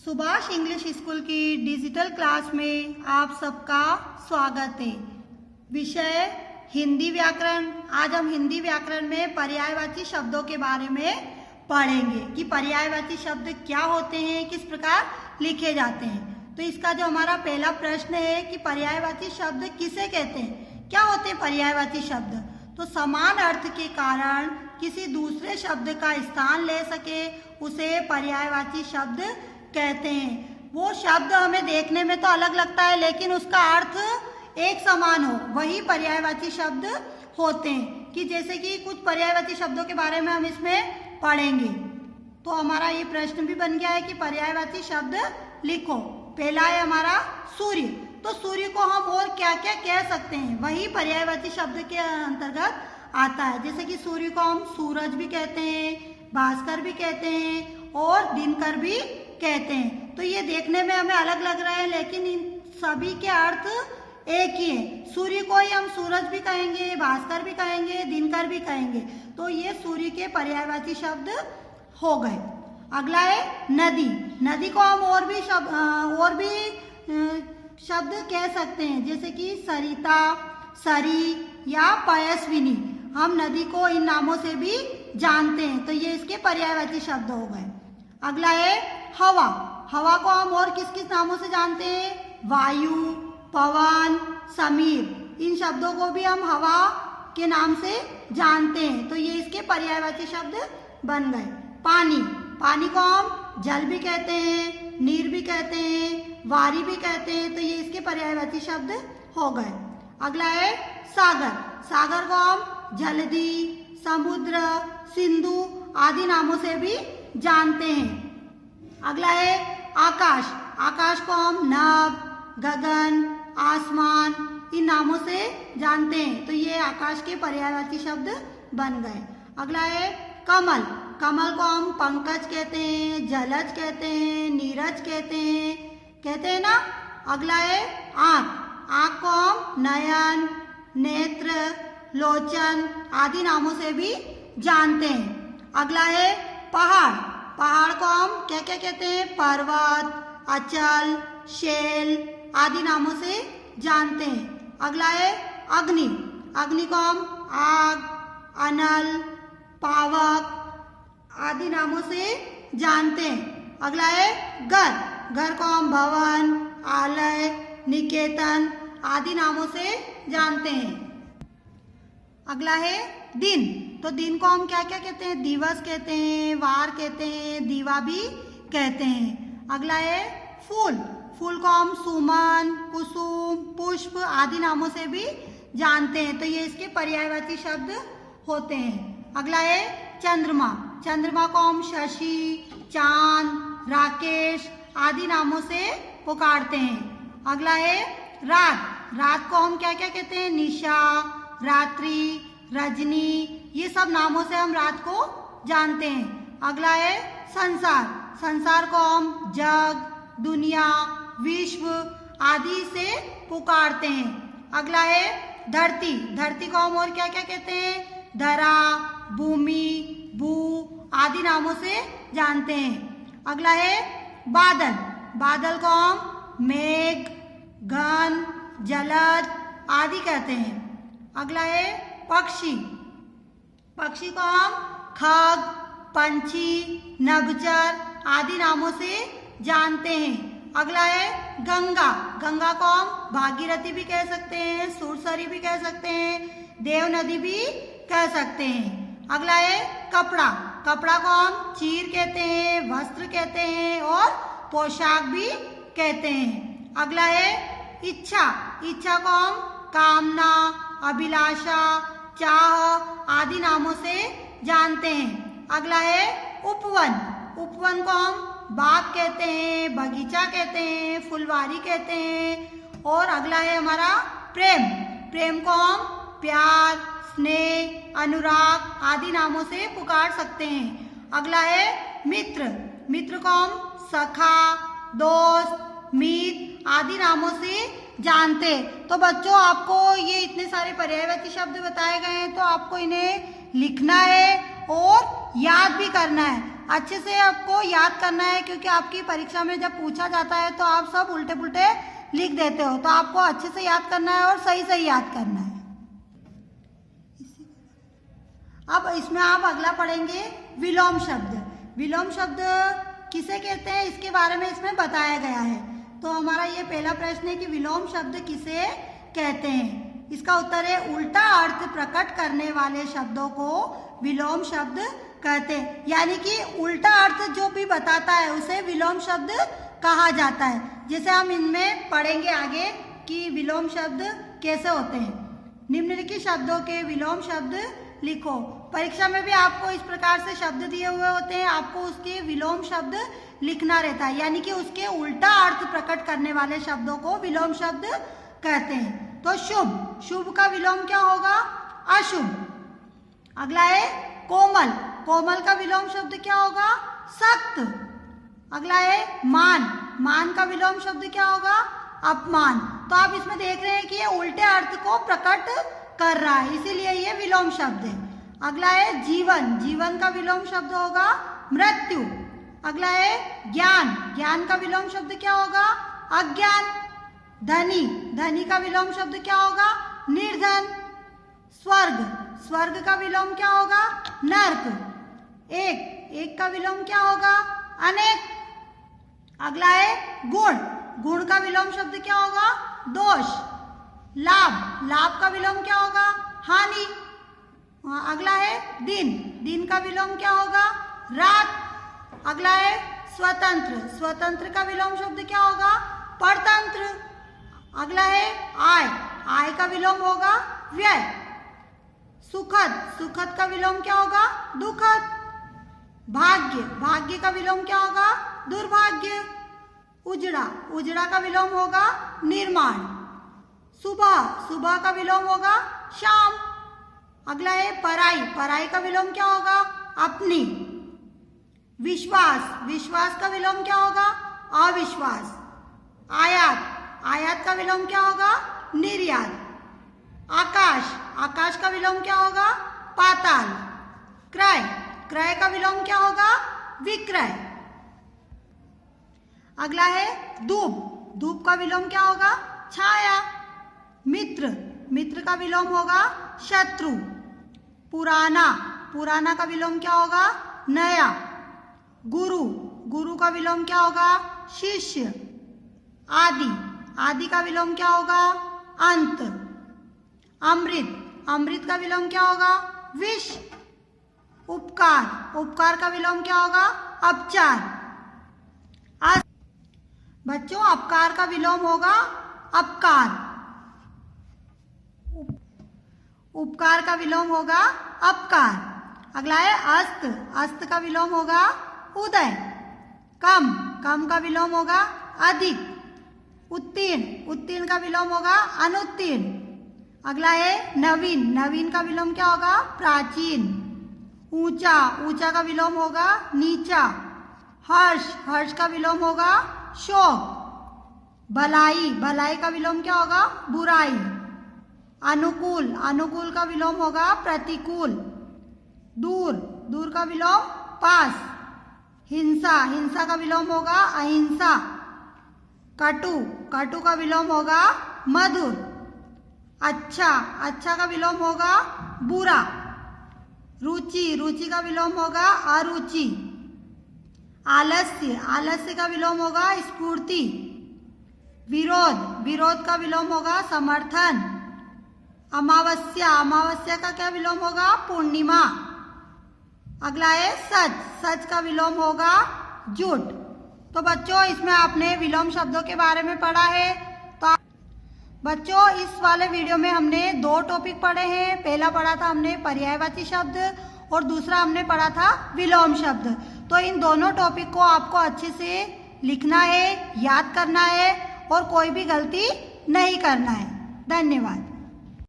Subhash English school की digital class में आप सबका स्वागत है। विषय हिंदी व्याकरण। आज हम हिंदी व्याकरण में पर्यायवाची शब्दों के बारे में पढ़ेंगे कि पर्यायवाची शब्द क्या होते हैं, किस प्रकार लिखे जाते हैं। तो इसका जो हमारा पहला प्रश्न है कि पर्यायवाची शब्द किसे कहते हैं, क्या होते हैं पर्यायवाची शब्द। तो समान अर्थ के कारण किसी दूसरे शब्द का स्थान ले सके उसे पर्यायवाची शब्द कहते हैं। वो शब्द हमें देखने में तो अलग लगता है लेकिन उसका अर्थ एक समान हो, वही पर्यायवाची शब्द होते हैं। कि जैसे कि कुछ पर्यायवाची शब्दों के बारे में हम इसमें पढ़ेंगे। तो हमारा ये प्रश्न भी बन गया है कि पर्यायवाची शब्द लिखो। पहला है हमारा सूर्य। तो सूर्य को हम और क्या क्या कह सकते हैं, वही पर्यायवाची शब्द के अंतर्गत आता है। जैसे कि सूर्य को हम सूरज भी कहते हैं, भास्कर भी कहते हैं और दिनकर भी कहते हैं। तो ये देखने में हमें अलग लग रहा है लेकिन इन सभी के अर्थ एक ही है। सूर्य को ही हम सूरज भी कहेंगे, भास्कर भी कहेंगे, दिनकर भी कहेंगे। तो ये सूर्य के पर्यायवाची शब्द हो गए। अगला है नदी। नदी को हम और भी शब्द कह सकते हैं, जैसे कि सरिता, सरी या पयस्विनी। हम नदी को इन नामों से भी जानते हैं। तो ये इसके पर्यायवाची शब्द हो गए। अगला है हवा। हवा को हम और किस किस नामों से जानते हैं, वायु, पवन, समीर। इन शब्दों को भी हम हवा के नाम से जानते हैं। तो ये इसके पर्यायवाची शब्द बन गए। पानी। पानी को हम जल भी कहते हैं, नीर भी कहते हैं, वारी भी कहते हैं। तो ये इसके पर्यायवाची शब्द हो गए। अगला है सागर। सागर को हम जलधि, समुद्र, सिंधु आदि नामों से भी जानते हैं। अगला है आकाश। आकाश को हम नभ, गगन, आसमान इन नामों से जानते हैं। तो ये आकाश के पर्यायवाची शब्द बन गए। अगला है कमल। कमल को हम पंकज कहते हैं, जलज कहते हैं, नीरज कहते हैं ना। अगला है आँख। आँख को हम नयन, नेत्र, लोचन आदि नामों से भी जानते हैं। अगला है पहाड़। पहाड़ को हम क्या क्या कहते हैं, पर्वत, अचल, शैल आदि नामों से जानते हैं। अगला है अग्नि। अग्नि को हम आग, अनल, पावक आदि नामों से जानते हैं। अगला है घर। घर को हम भवन, आलय, निकेतन आदि नामों से जानते हैं। अगला है दिन। तो दिन को हम क्या क्या कहते हैं, दिवस कहते हैं, वार कहते हैं, दीवा भी कहते हैं। अगला है फूल। फूल को हम सुमन, कुसुम, पुष्प आदि नामों से भी जानते हैं। तो ये इसके पर्यायवाची शब्द होते हैं। अगला है चंद्रमा। चंद्रमा को हम शशि, चांद, राकेश आदि नामों से पुकारते हैं। अगला है रात। रात को हम क्या क्या कहते हैं, निशा, रात्रि, रजनी ये सब नामों से हम रात को जानते हैं। अगला है संसार। संसार को हम जग, दुनिया, विश्व आदि से पुकारते हैं। अगला है धरती। धरती को हम और क्या क्या कहते हैं, धरा, भूमि, भू आदि नामों से जानते हैं। अगला है बादल। बादल को हम मेघ, घन, जलद आदि कहते हैं। अगला है पक्षी। पक्षी को हम खग, पंछी, नभचर आदि नामों से जानते हैं। अगला है गंगा। गंगा को हम भागीरथी भी कह सकते हैं, सुरसरी भी कह सकते हैं, देव नदी भी कह सकते हैं। अगला है कपड़ा। कपड़ा को हम चीर कहते हैं, वस्त्र कहते हैं और पोशाक भी कहते हैं। अगला है इच्छा। इच्छा को हम कामना, अभिलाषा, चाह आदि नामों से जानते हैं। अगला है उपवन। उपवन को हम बाग कहते हैं, बगीचा कहते हैं, फुलवारी कहते हैं। और अगला है हमारा प्रेम। प्रेम को हम प्यार, स्नेह, अनुराग आदि नामों से पुकार सकते हैं। अगला है मित्र। मित्र को हम सखा, दोस्त, मीत आदि नामों से जानते। तो बच्चों आपको ये इतने सारे पर्यायवाची शब्द बताए गए हैं तो आपको इन्हें लिखना है और याद भी करना है। अच्छे से आपको याद करना है, क्योंकि आपकी परीक्षा में जब पूछा जाता है तो आप सब उल्टे पुल्टे लिख देते हो, तो आपको अच्छे से याद करना है और सही सही याद करना है। अब इसमें आप अगला पढ़ेंगे विलोम शब्द। विलोम शब्द किसे कहते हैं, इसके बारे में इसमें बताया गया है। तो हमारा ये पहला प्रश्न है कि विलोम शब्द किसे कहते हैं। इसका उत्तर है उल्टा अर्थ प्रकट करने वाले शब्दों को विलोम शब्द कहते हैं। यानी कि उल्टा अर्थ जो भी बताता है उसे विलोम शब्द कहा जाता है। जैसे हम इनमें पढ़ेंगे आगे कि विलोम शब्द कैसे होते हैं। निम्नलिखित शब्दों के विलोम शब्द लिखो। परीक्षा में भी आपको इस प्रकार से शब्द दिए हुए होते हैं, आपको उसके विलोम शब्द लिखना रहता है, यानी कि उसके उल्टा अर्थ प्रकट करने वाले शब्दों को विलोम शब्द कहते हैं। तो शुभ, शुभ का विलोम क्या होगा, अशुभ। अगला है कोमल, कोमल का विलोम शब्द क्या होगा, सख्त। अगला है मान, मान का विलोम शब्द क्या होगा, अपमान। तो आप इसमें देख रहे हैं कि ये उल्टे अर्थ को प्रकट कर रहा है, इसीलिए ये विलोम शब्द है। अगला है जीवन, जीवन का विलोम शब्द होगा मृत्यु। अगला है ज्ञान, ज्ञान का विलोम शब्द क्या होगा, अज्ञान। धनी, धनी का विलोम शब्द क्या होगा, निर्धन। स्वर्ग, स्वर्ग का विलोम क्या होगा, नर्क। एक, एक का विलोम क्या होगा, अनेक। अगला है गुण, गुण का विलोम शब्द क्या होगा, दोष। लाभ, लाभ का विलोम क्या होगा, हानि। अगला है दिन, दिन का विलोम क्या होगा, रात। अगला है स्वतंत्र, स्वतंत्र का विलोम शब्द क्या होगा, परतंत्र। अगला है आय, आय का विलोम होगा व्यय। सुखद, सुखद का विलोम क्या होगा, दुखद। भाग्य, भाग्य का विलोम क्या होगा, दुर्भाग्य। उजड़ा, उजड़ा का विलोम होगा निर्माण। सुबह, सुबह का विलोम होगा शाम। अगला है पराई, पराई का विलोम क्या होगा, अपनी। विश्वास, विश्वास का विलोम क्या होगा, अविश्वास। आयात, आयात का विलोम क्या होगा, निर्यात। आकाश, आकाश का विलोम क्या होगा, पाताल। क्रय, क्रय का विलोम क्या होगा, विक्रय। अगला है धूप, धूप का विलोम क्या होगा, छाया। मित्र, मित्र का विलोम होगा शत्रु। पुराना, पुराना का विलोम क्या होगा, नया। गुरु, गुरु का विलोम क्या होगा, शिष्य। आदि, आदि का विलोम क्या होगा, अंत। अमृत, अमृत का विलोम क्या होगा, विष। उपकार, उपकार का विलोम क्या होगा, अपचार। बच्चों अपकार का विलोम होगा अपकार। उपकार का विलोम होगा अपकार। अगला है अस्त, अस्त का विलोम होगा उदय। कम, कम का विलोम होगा अधिक। उत्तीर्ण, उत्तीर्ण का विलोम होगा अनुत्तीर्ण। अगला है नवीन, नवीन का विलोम क्या होगा, प्राचीन। ऊंचा, ऊंचा का विलोम होगा नीचा। हर्ष, हर्ष का विलोम होगा शोक। भलाई, भलाई का विलोम क्या होगा, बुराई। अनुकूल, अनुकूल का विलोम होगा प्रतिकूल। दूर, दूर का विलोम पास। हिंसा, हिंसा का विलोम होगा अहिंसा। कटु, कटु का विलोम होगा मधुर। अच्छा, अच्छा का विलोम होगा बुरा। रुचि, रुचि का विलोम होगा अरुचि। आलस्य, आलस्य का विलोम होगा स्फूर्ति। विरोध, विरोध का विलोम होगा समर्थन। अमावस्या, अमावस्या का क्या विलोम होगा, पूर्णिमा। अगला है सच, सच का विलोम होगा झूठ। तो बच्चों इसमें आपने विलोम शब्दों के बारे में पढ़ा है। तो बच्चों इस वाले वीडियो में हमने 2 टॉपिक पढ़े हैं। पहला पढ़ा था हमने पर्यायवाची शब्द और दूसरा हमने पढ़ा था विलोम शब्द। तो इन दोनों टॉपिक को आपको अच्छे से लिखना है, याद करना है और कोई भी गलती नहीं करना है। धन्यवाद।